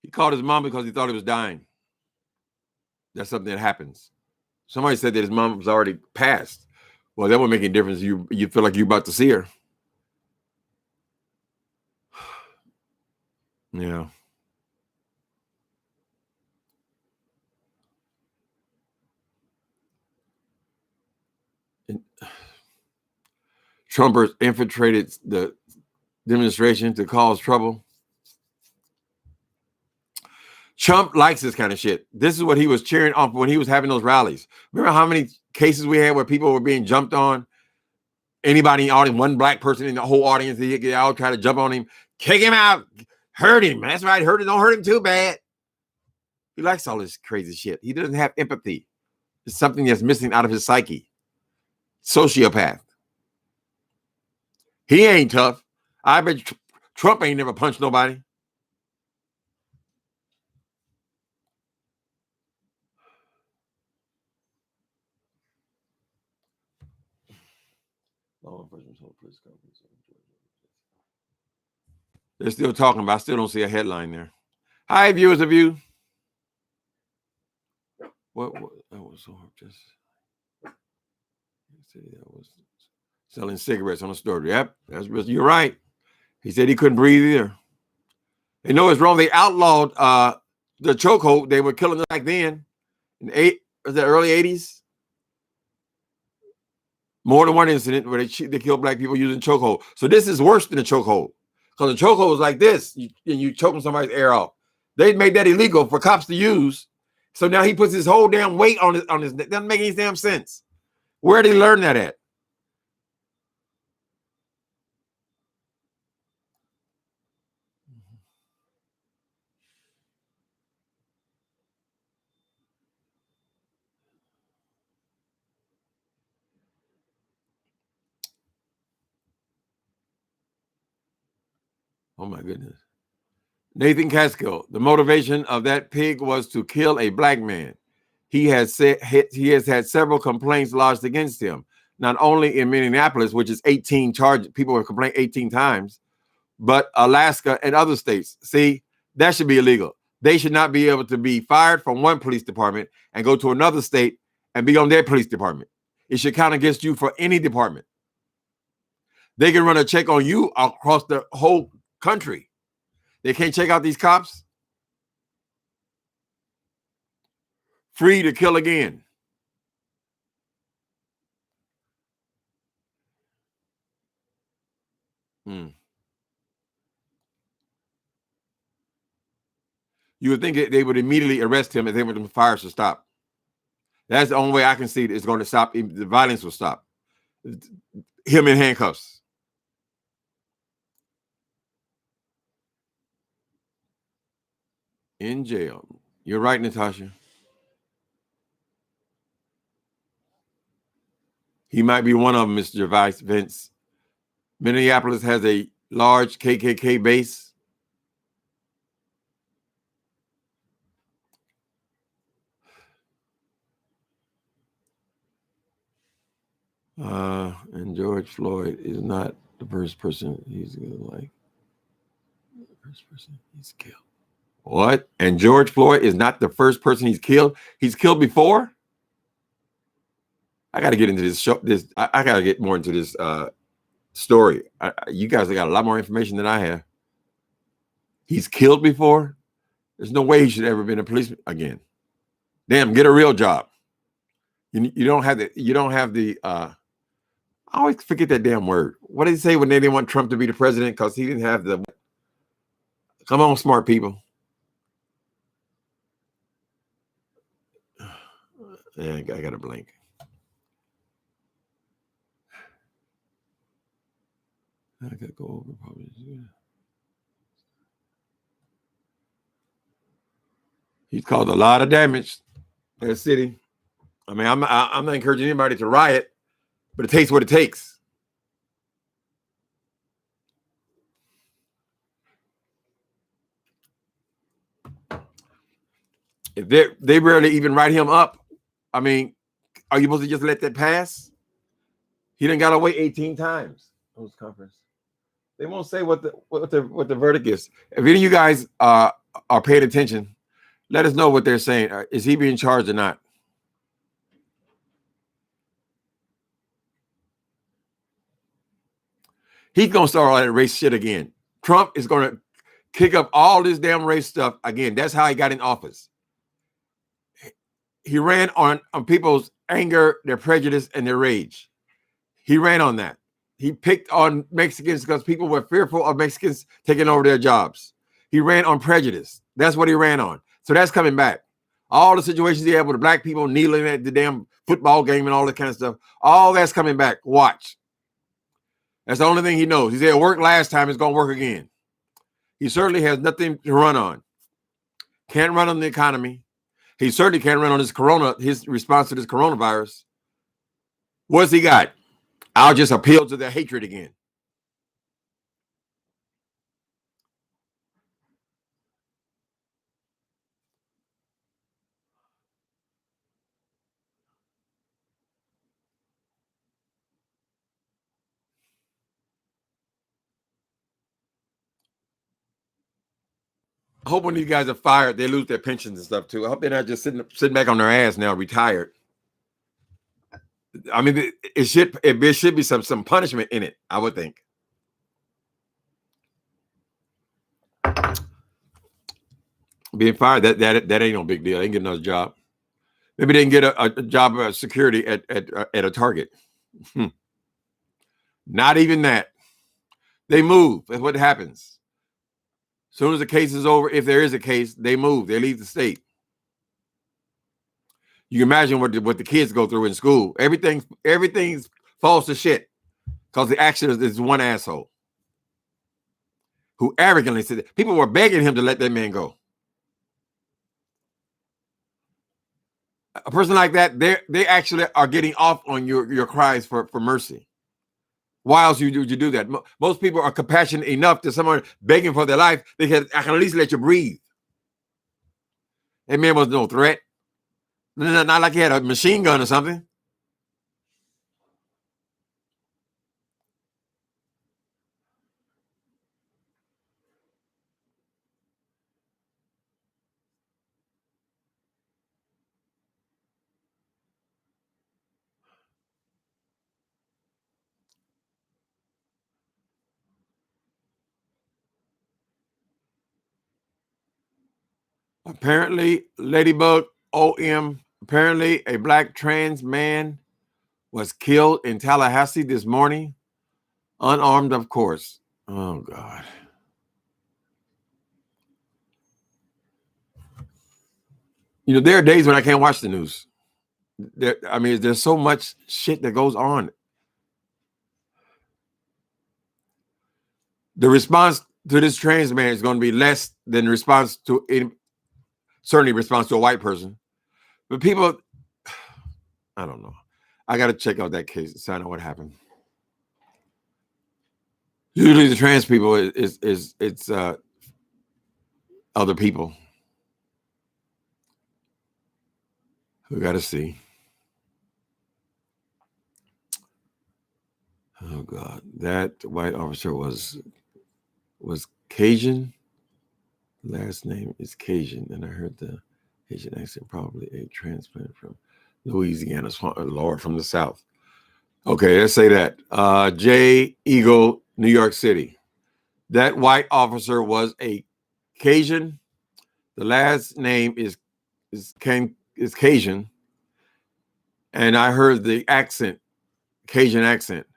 He called his mom because he thought he was dying. That's something that happens. Somebody said that his mom was already passed. Well, that would make a difference. You feel like you're about to see her. Yeah. Trumpers infiltrated the demonstration to cause trouble. Trump likes this kind of shit. This is what he was cheering on when he was having those rallies. Remember how many cases we had where people were being jumped on? Anybody in the audience, one black person in the whole audience, they all try to jump on him, kick him out, hurt him. That's right, hurt him. Don't hurt him too bad. He likes all this crazy shit. He doesn't have empathy. It's something that's missing out of his psyche. Sociopath. He ain't tough. I bet Trump ain't never punched nobody. They're still talking, but I still don't see a headline there. Hi, viewers of you. What that was so just that was selling cigarettes on the store. Yep, you're right. He said he couldn't breathe either. They know it's wrong. They outlawed the chokehold. They were killing back then in the early 80s. More than one incident where they killed black people using chokehold. So this is worse than a chokehold. Because the chokehold was like this, and you choking somebody's air off. They made that illegal for cops to use. So now he puts his whole damn weight on his neck. Doesn't make any damn sense. Where did he learn that at? Oh my goodness. Nathan Catskill, the motivation of that pig was to kill a black man. He has had several complaints lodged against him, not only in Minneapolis, which is 18 charges. People have complained 18 times, but Alaska and other states. See, that should be illegal. They should not be able to be fired from one police department and go to another state and be on their police department. It should count against you for any department. They can run a check on you across the whole country. They can't check out these cops. Free to kill again. You would think they would immediately arrest him if they were the fires to stop. That's the only way I can see it's going to stop. The violence will stop. Him in handcuffs. In jail. You're right, Natasha. He might be one of them, Mr. Vice Vince. Minneapolis has a large KKK base. And George Floyd is not the first person he's like. The first person he's killed. What? And George Floyd is not the first person he's killed? He's killed before? I got to get into this show. I got to get more into this story. You guys have got a lot more information than I have. He's killed before? There's no way he should ever been a policeman again. Damn, get a real job. You don't have the I always forget that damn word. What did he say when they didn't want Trump to be the president because he didn't have the... Come on, smart people. Yeah, I got to blink. I got to go over probably. He's caused a lot of damage in the city. I mean, I'm not encouraging anybody to riot, but it takes what it takes. If they rarely even write him up, I mean, are you supposed to just let that pass? He done got away 18 times. Post conference. They won't say what the verdict is. If any of you guys are paying attention, let us know what they're saying. Is he being charged or not? He's gonna start all that race shit again. Trump is gonna kick up all this damn race stuff again. That's how he got in office. He ran on people's anger, their prejudice, and their rage. He ran on that. He picked on Mexicans because people were fearful of Mexicans taking over their jobs. He ran on prejudice. That's what he ran on. So that's coming back. All the situations he had with the black people kneeling at the damn football game and all that kind of stuff, all that's coming back. Watch. That's the only thing he knows. He said it worked last time, it's going to work again. He certainly has nothing to run on. Can't run on the economy. He certainly can't run on his response to this coronavirus. What's he got? I'll just appeal to their hatred again. I hope when these guys are fired, they lose their pensions and stuff too. I hope they're not just sitting back on their ass now, retired. I mean, it should be some punishment in it, I would think. Being fired, that ain't no big deal. They didn't get another job. Maybe they didn't get a job of security at a Target. Not even that. They move. That's what happens. As soon as the case is over, if there is a case, they move. They leave the state. You can imagine what the kids go through in school. Everything's falls to shit because the action is one asshole who arrogantly said that. People were begging him to let that man go. A person like that, they actually are getting off on your cries for mercy. Why else would you do that? Most people are compassionate enough to someone begging for their life. I can at least let you breathe. That man was no threat. Not like he had a machine gun or something. Apparently, Ladybug OM, apparently a black trans man was killed in Tallahassee this morning, unarmed, of course. Oh, God. You know, there are days when I can't watch the news. There's so much shit that goes on. The response to this trans man is going to be less than the response to certainly response to a white person. But people, I don't know. I got to check out that case to find out what happened. Usually the trans people it's other people. We got to see. Oh, God. That white officer was Cajun. Last name is Cajun. And I heard the Cajun accent, probably a transplant from Louisiana, Lord, from the South. Okay, let's say that. J. Eagle, New York City. That white officer was a Cajun. The last name is Cajun. And I heard the accent, Cajun accent,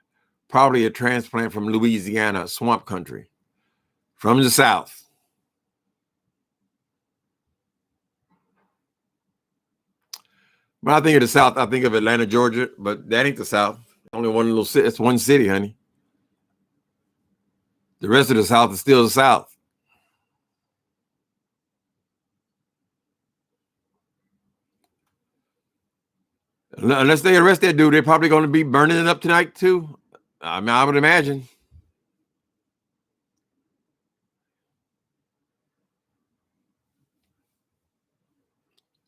probably a transplant from Louisiana, swamp country, from the South. When I think of the South, I think of Atlanta, Georgia, but that ain't the South. Only one little city. It's one city, honey. The rest of the South is still the South. Unless they arrest that dude, they're probably going to be burning it up tonight too. I mean, I would imagine.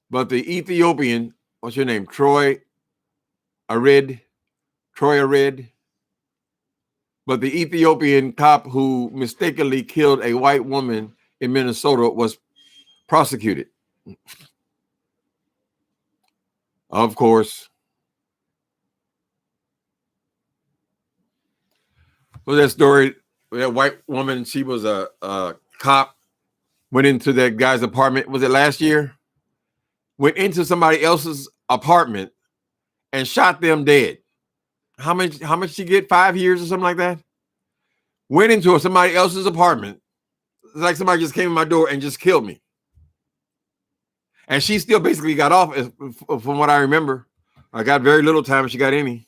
But the Ethiopian, what's your name? Troy Arid. But the Ethiopian cop who mistakenly killed a white woman in Minnesota was prosecuted. Of course. Well, that story, that white woman, she was a cop, went into that guy's apartment. Was it last year? Went into somebody else's apartment and shot them dead. How much she get? 5 years or something like that? Went into somebody else's apartment. It's like somebody just came in my door and just killed me. And she still basically got off, from what I remember. I got very little time if she got any.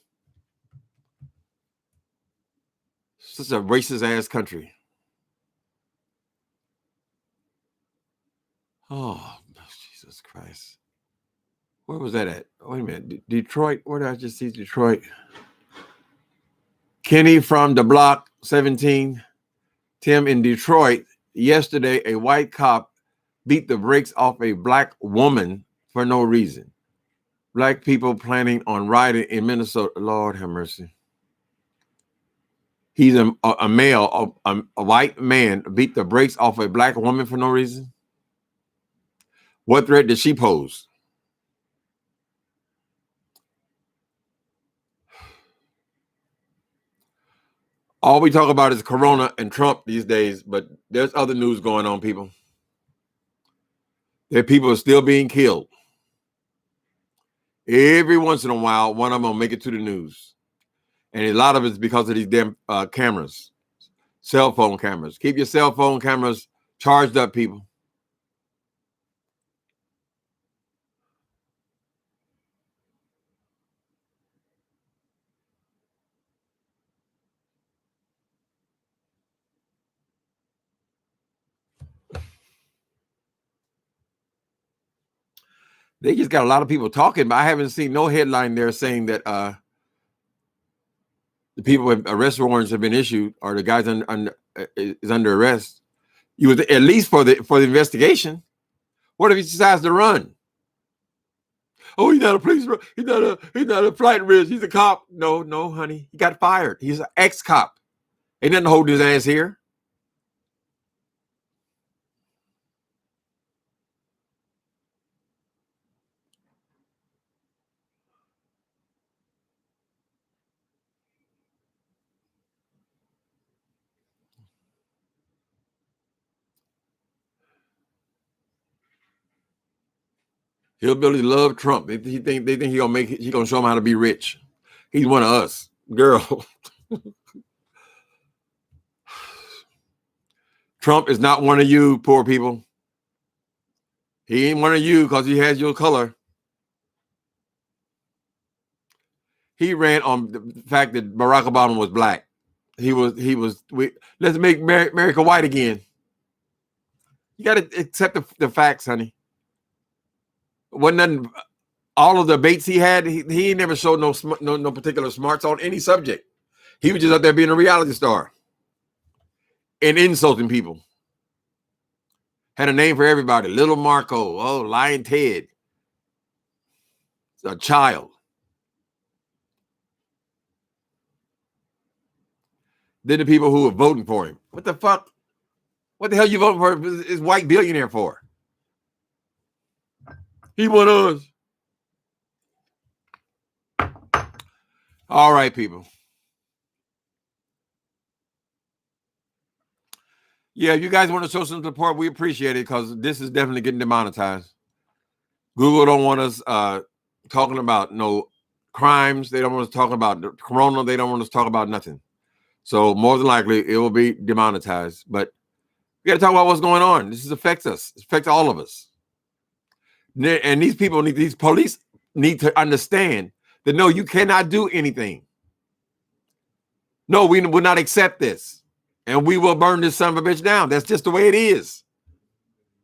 Such a racist ass country. Oh, Jesus Christ. Where was that at? Wait a minute. Detroit. Where did I just see Detroit? Kenny from the block 17. Tim, in Detroit, yesterday, a white cop beat the brakes off a black woman for no reason. Black people planning on rioting in Minnesota. Lord have mercy. He's a male, a white man beat the brakes off a black woman for no reason. What threat did she pose? All we talk about is Corona and Trump these days, but there's other news going on, people. There people are still being killed. Every once in a while, one of them will make it to the news. And a lot of it's because of these damn cameras, cell phone cameras. Keep your cell phone cameras charged up, people. They just got a lot of people talking, but I haven't seen no headline there saying that the people with arrest warrants have been issued, or the guy's is under arrest. You would at least for the investigation. What if he decides to run? Oh, he's not a police. He's not a flight risk. He's a cop. No, honey. He got fired. He's an ex-cop. Ain't nothing holding his ass here. Hillbillies love Trump. They think he gonna make it. He gonna show them how to be rich. He's one of us, girl. Trump is not one of you poor people. He ain't one of you because he has your color. He ran on the fact that Barack Obama was black. Let's make America white again. You got to accept the facts, honey. Wasn't nothing, all of the debates he had, he never showed no particular smarts on any subject. He was just out there being a reality star and insulting people. Had a name for everybody. Little Marco. Oh, Lion Ted. It's a child. Then the people who were voting for him. What the fuck? What the hell you voting for this white billionaire for? He won us. All right, people. Yeah, if you guys want to show some support, we appreciate it because this is definitely getting demonetized. Google don't want us talking about no crimes. They don't want us talking about the corona. They don't want us to talk about nothing. So more than likely, it will be demonetized. But we got to talk about what's going on. This affects us. It affects all of us. And these police need to understand that, no, you cannot do anything. No, we will not accept this. And we will burn this son of a bitch down. That's just the way it is.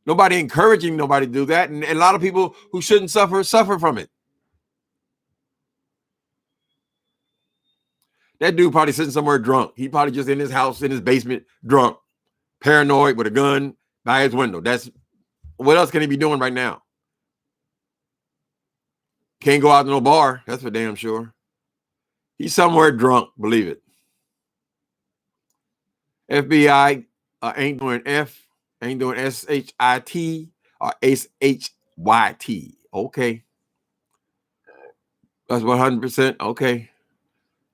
Nobody encouraging nobody to do that. And a lot of people who shouldn't suffer from it. That dude probably sitting somewhere drunk. He probably just in his house, in his basement, drunk, paranoid with a gun by his window. What else can he be doing right now? Can't go out to no bar. That's for damn sure. He's somewhere drunk, believe it. FBI ain't doing F, ain't doing SHIT or SHYT. Okay. That's 100%. Okay.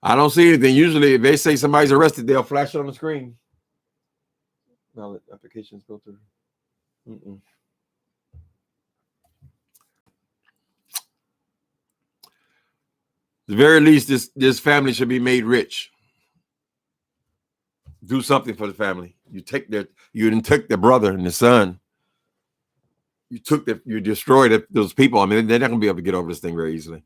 I don't see anything. Usually, if they say somebody's arrested, they'll flash it on the screen. Valid applications go through. At the very least, this family should be made rich. Do something for the family. You didn't take their brother and the son. You destroyed those people. I mean, they're not gonna be able to get over this thing very easily.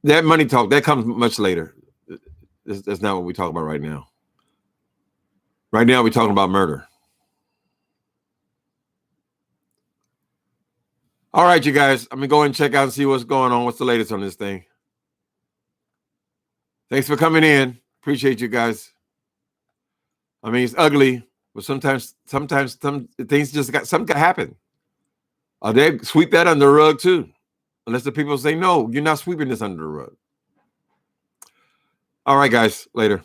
That money talk, that comes much later. That's not what we talk about right now. Right now, we're talking about murder. All right, you guys. I'm gonna go and check out and see what's going on. What's the latest on this thing? Thanks for coming in. Appreciate you guys. I mean, it's ugly, but sometimes some things just something happen. They sweep that under the rug too. Unless the people say, no, you're not sweeping this under the rug. All right, guys. Later.